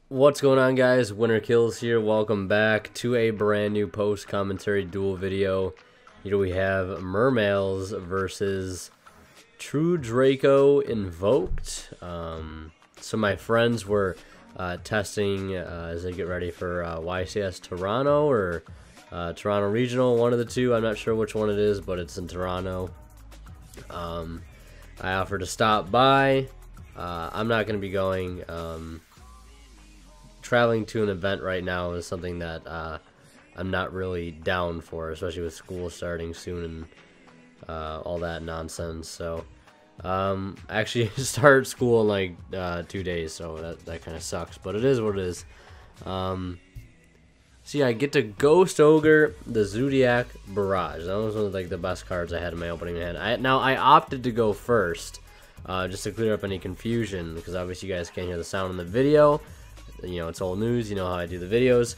What's going on, guys? Winner Kills here. Welcome back to a brand new post-commentary duel video. Here we have Mermails versus True Draco Invoked. So my friends were testing as they get ready for YCS Toronto or Toronto Regional, one of the two. I'm not sure which one it is, but it's in Toronto. I offered to stop by. I'm not going to be going. Traveling to an event right now is something that I'm not really down for, especially with school starting soon and all that nonsense. So I actually start school in like 2 days, so that kind of sucks, but it is what it is. So yeah, I get to Ghost Ogre the Zoodiac Barrage. That was one of like the best cards I had in my opening hand. Now I opted to go first just to clear up any confusion, because obviously you guys can't hear the sound in the video. You know, it's old news. You know how I do the videos.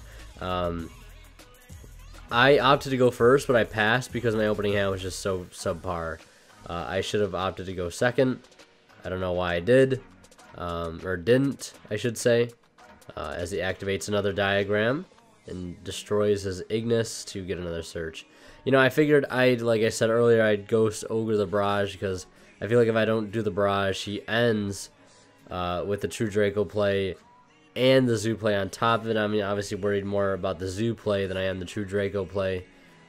I opted to go first, but I passed because my opening hand was just so subpar. I should have opted to go second. I don't know why I did, or didn't, I should say, as he activates another diagram and destroys his Ignis to get another search. You know, I figured like I said earlier, I'd Ghost Ogre the Barrage, because I feel like if I don't do the Barrage, he ends with the True Draco play and the Zoo play on top of it. I mean, obviously worried more about the Zoo play than I am the True Draco play.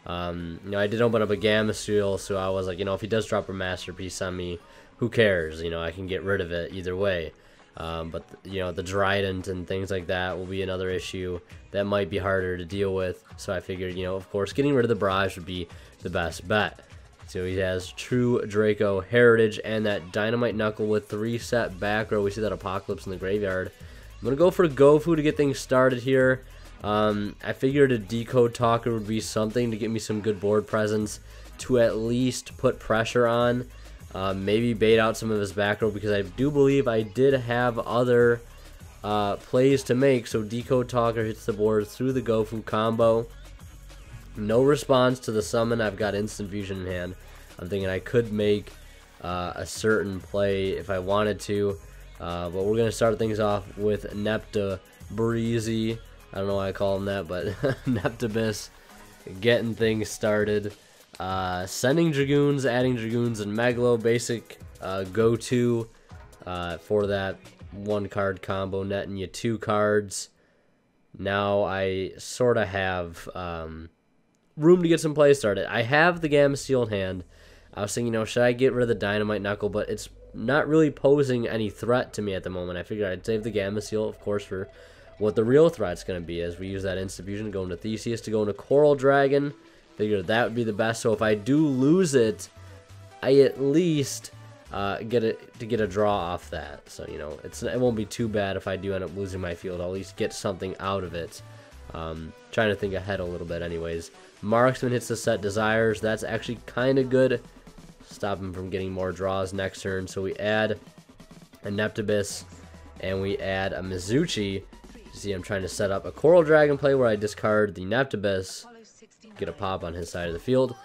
You know, I did open up a Gamma Seal, so I was like, you know, if he does drop a Masterpiece on me, who cares? You know, I can get rid of it either way. But, you know, the Trident and things like that will be another issue that might be harder to deal with. So I figured, you know, of course, getting rid of the Barrage would be the best bet. So he has True Draco Heritage and that Dynamite Knuckle with 3-set back row. We see that Apocalypse in the graveyard. I'm going to go for Gofu to get things started here. I figured a Decode Talker would be something to get me some good board presence to at least put pressure on. Maybe bait out some of his back row, because I do believe I did have other plays to make. So Decode Talker hits the board through the Gofu combo. No response to the summon. I've got Instant Fusion in hand. I'm thinking I could make a certain play if I wanted to. But we're going to start things off with Nepta Breezy. I don't know why I call him that, but Neptabus getting things started. Sending Dragoons, adding Dragoons, and Megalo. Basic go-to for that one card combo, netting you 2 cards. Now I sort of have room to get some play started. I have the Gamma Steel in hand. I was thinking, you know, should I get rid of the Dynamite Knuckle? But it's not really posing any threat to me at the moment. I figured I'd save the Gamma Seal, of course, for what the real threat's going to be, as we use that Instant Fusion to go into Theseus, to go into Coral Dragon. Figured that would be the best. So if I do lose it, I at least get a draw off that. So, you know, it won't be too bad if I do end up losing my field. I'll at least get something out of it. Trying to think ahead a little bit anyways. Marksman hits the set Desires. That's actually kind of good. Stop him from getting more draws next turn. So we add a Neptabus and we add a Mizuchi. You see, I'm trying to set up a Coral Dragon play where I discard the Neptabus, get a pop on his side of the field.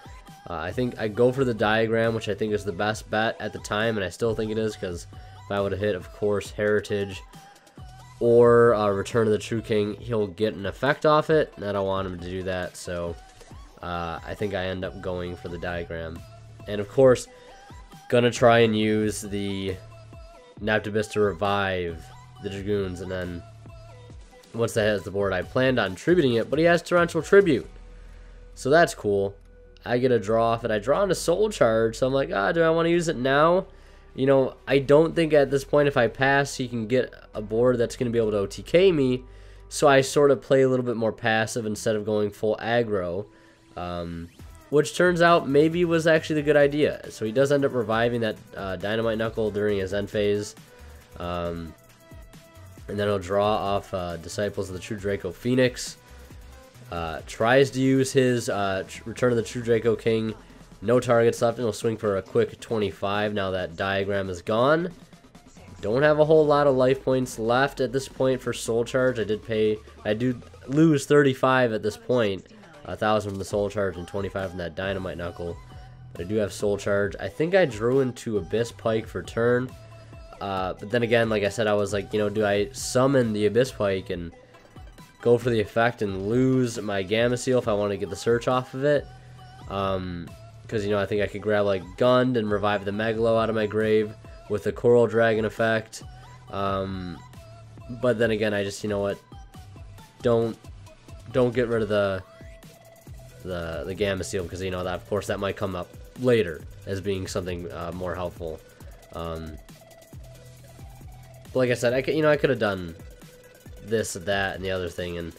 I think I go for the diagram, which I think is the best bet at the time, and I still think it is, because if I would have hit, of course, Heritage or Return of the True King, he'll get an effect off it, and I don't want him to do that. So I think I end up going for the diagram. And of course, gonna try and use the Neptabus to revive the Dragoons, and then once that hits the board, I planned on tributing it, but he has Torrential Tribute. So that's cool. I get a draw off it. I draw into Soul Charge, so I'm like, do I want to use it now? You know, I don't think at this point if I pass, he can get a board that's going to be able to OTK me, so I sort of play a little bit more passive instead of going full aggro. Which turns out maybe was actually the good idea. So he does end up reviving that Dynamite Knuckle during his end phase. And then he'll draw off Disciples of the True Draco Phoenix. Tries to use his Return of the True Draco King. No targets left, and he'll swing for a quick 25 now that diagram is gone. Don't have a whole lot of life points left at this point for Soul Charge. I do lose 35 at this point. 1,000 from the Soul Charge and 25 from that Dynamite Knuckle. But I do have Soul Charge. I think I drew into Abyss Pike for turn. But then again, like I said, I was like, you know, do I summon the Abyss Pike and go for the effect and lose my Gamma Seal if I want to get the search off of it? Because, you know, I think I could grab, like, Gund and revive the Megalo out of my grave with the Coral Dragon effect. But then again, I just, you know what, don't get rid of the Gamma Seal, because, you know, that, of course, that might come up later as being something more helpful. But like I said, I could have done this, that, and the other thing, and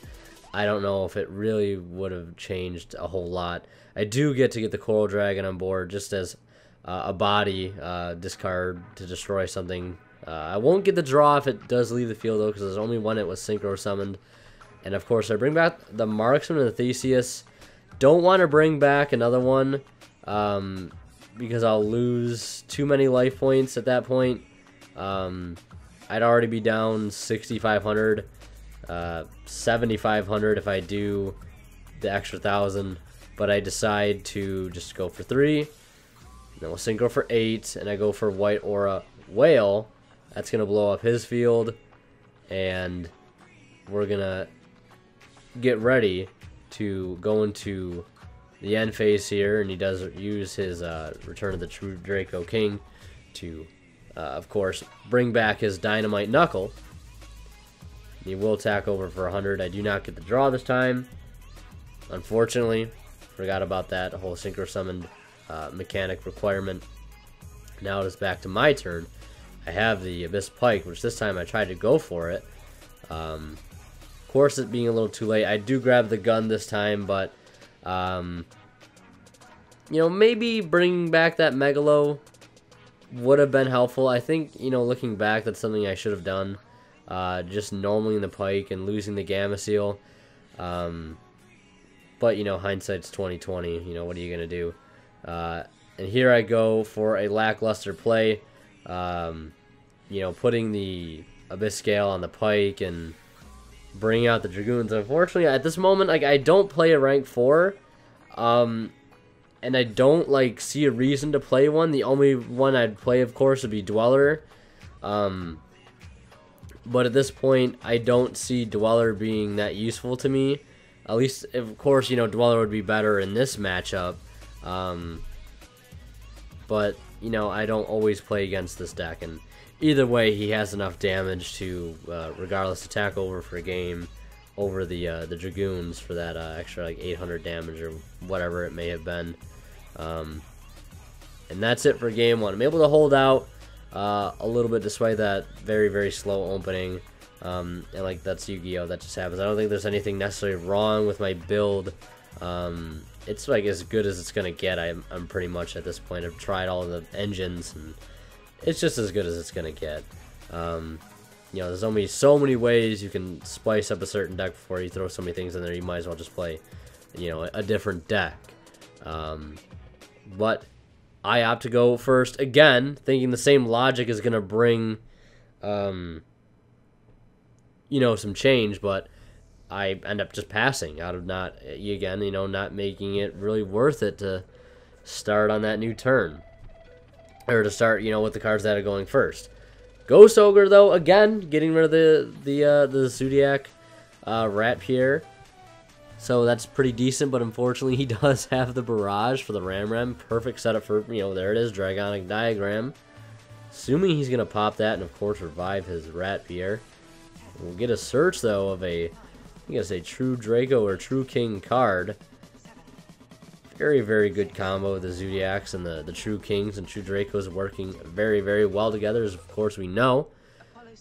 I don't know if it really would have changed a whole lot. I do get to get the Coral Dragon on board just as a body discard to destroy something. I won't get the draw if it does leave the field, though, because there's only one it was synchro summoned. And of course, I bring back the Marksman and the Theseus. Don't want to bring back another one because I'll lose too many life points at that point. I'd already be down 6,500, 7,500 if I do the extra 1,000. But I decide to just go for 3. Then we'll synchro for 8, and I go for White Aura Whale. That's going to blow up his field, and we're going to get ready to go into the end phase here, and he does use his Return of the True Draco King to, of course, bring back his Dynamite Knuckle. He will attack over for 100. I do not get the draw this time, unfortunately. Forgot about that whole synchro summoned mechanic requirement. Now it is back to my turn. I have the Abyss Pike, which this time I tried to go for it. Of course, it being a little too late. I do grab the gun this time, but you know, maybe bringing back that Megalo would have been helpful. I think, you know, looking back, that's something I should have done. Just normaling the Pike and losing the Gamma Seal. But, you know, hindsight's 20/20. You know, what are you going to do? And here I go for a lackluster play. You know, putting the Abyss Scale on the Pike and bringing out the Dragoons. Unfortunately, at this moment, like, I don't play a rank 4. And I don't, like, see a reason to play one. The only one I'd play, of course, would be Dweller. But at this point, I don't see Dweller being that useful to me. At least, of course, you know, Dweller would be better in this matchup. But, you know, I don't always play against this deck. And either way, he has enough damage to, regardless, attack over for a game over the Dragoons for that extra, like, 800 damage or whatever it may have been. And that's it for game 1. I'm able to hold out a little bit despite that very, very slow opening. And like, that's Yu-Gi-Oh! That just happens. I don't think there's anything necessarily wrong with my build. It's like as good as it's gonna get. I'm pretty much at this point. I've tried all of the engines, and it's just as good as it's gonna get. You know, there's only so many ways you can spice up a certain deck before you throw so many things in there. You might as well just play, you know, a different deck. But I opt to go first again, thinking the same logic is gonna bring you know, some change, but I end up just passing out of not making it really worth it to start on that new turn, or to start, you know, with the cards that are going first. Ghost Ogre, though, again getting rid of the Zoodiac Rat Pierre, so that's pretty decent. But unfortunately, he does have the Barrage for the Ram. Perfect setup for, you know, there it is, Dragonic Diagram. Assuming he's gonna pop that and of course revive his Rat Pierre. We'll get a search, though, of a, I guess, a True Draco or True King card. Very, very good combo of the Zoodiacs and the True Kings and True Dracos working very, very well together, as of course we know.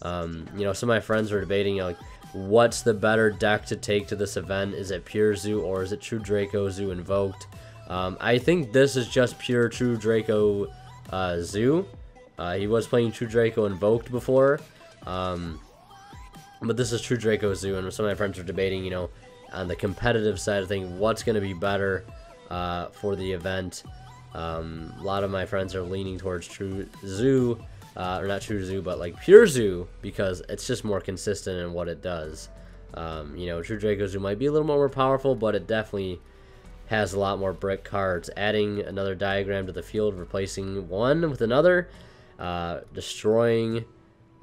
You know, some of my friends were debating, you know, like, what's the better deck to take to this event? Is it pure Zoo or is it True Draco Zoo Invoked? I think this is just pure True Draco Zoo. He was playing True Draco Invoked before. But this is True Draco Zoo, and some of my friends were debating, you know, on the competitive side of things, what's going to be better for the event. A lot of my friends are leaning towards True Zoo, or not True Zoo, but like Pure Zoo, because it's just more consistent in what it does. You know, True Draco Zoo might be a little more powerful, but it definitely has a lot more brick cards. Adding another diagram to the field, replacing one with another, destroying,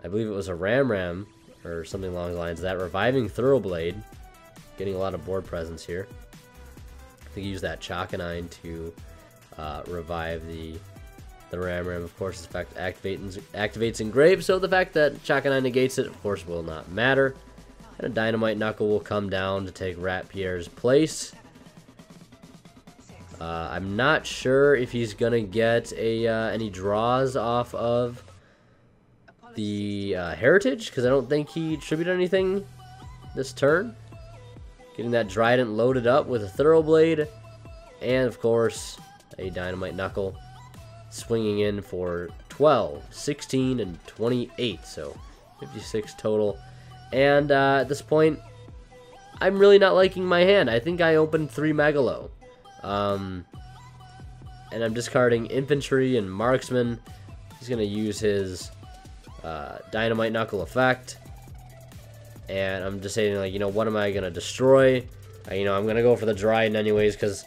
I believe it was a Ram or something along the lines of that, reviving Thoroughblade, getting a lot of board presence here. I think he used that Chakanine to revive the Ram, of course. The fact activates Engrave, so the fact that Chakanine negates it, of course, will not matter. And a Dynamite Knuckle will come down to take Rat Pierre's place. I'm not sure if he's gonna get any draws off of the Heritage, because I don't think he attributed anything this turn. Getting that Trident loaded up with a Thoroughblade, and of course a Dynamite Knuckle, swinging in for 12, 16, and 28, so 56 total. And at this point, I'm really not liking my hand. I think I opened 3 Megalo. And I'm discarding Infantry and Marksman. He's going to use his Dynamite Knuckle effect. And I'm just saying, like, you know, what am I going to destroy? You know, I'm going to go for the Dryden anyways, because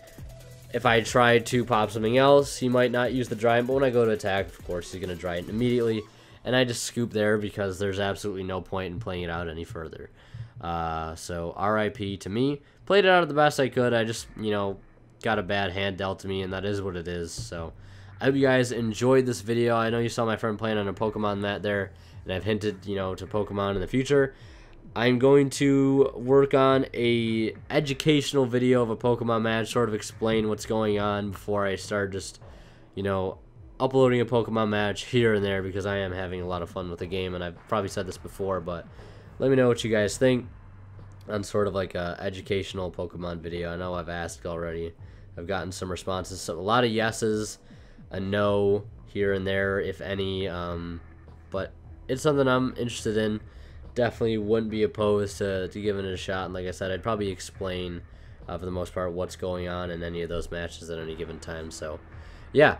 if I try to pop something else, he might not use the Dryden. But when I go to attack, of course, he's going to Dryden immediately. And I just scoop there because there's absolutely no point in playing it out any further. So RIP to me. Played it out of the best I could. I just, you know, got a bad hand dealt to me, and that is what it is. So I hope you guys enjoyed this video. I know you saw my friend playing on a Pokemon that there, and I've hinted, you know, to Pokemon in the future. I'm going to work on a educational video of a Pokemon match, sort of explain what's going on before I start just, you know, uploading a Pokemon match here and there, because I am having a lot of fun with the game, and I've probably said this before, but let me know what you guys think on sort of like a educational Pokemon video. I know I've asked already. I've gotten some responses, so a lot of yeses, a no here and there, if any, but it's something I'm interested in. Definitely wouldn't be opposed to giving it a shot, and like I said, I'd probably explain for the most part what's going on in any of those matches at any given time. So yeah,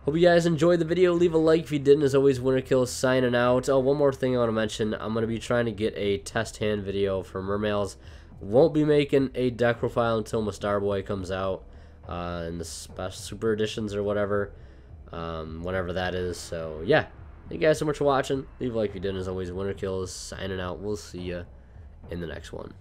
hope you guys enjoyed the video. Leave a like if you didn't. As always, Winterkill signing out. Oh, one more thing I want to mention. I'm going to be trying to get a test hand video for Mermails. Won't be making a deck profile until Mustar Boy comes out in the special super editions or whatever, whenever that is. So yeah, thank you guys so much for watching. Leave a like if you didn't. As always, Winterkill is signing out. We'll see you in the next one.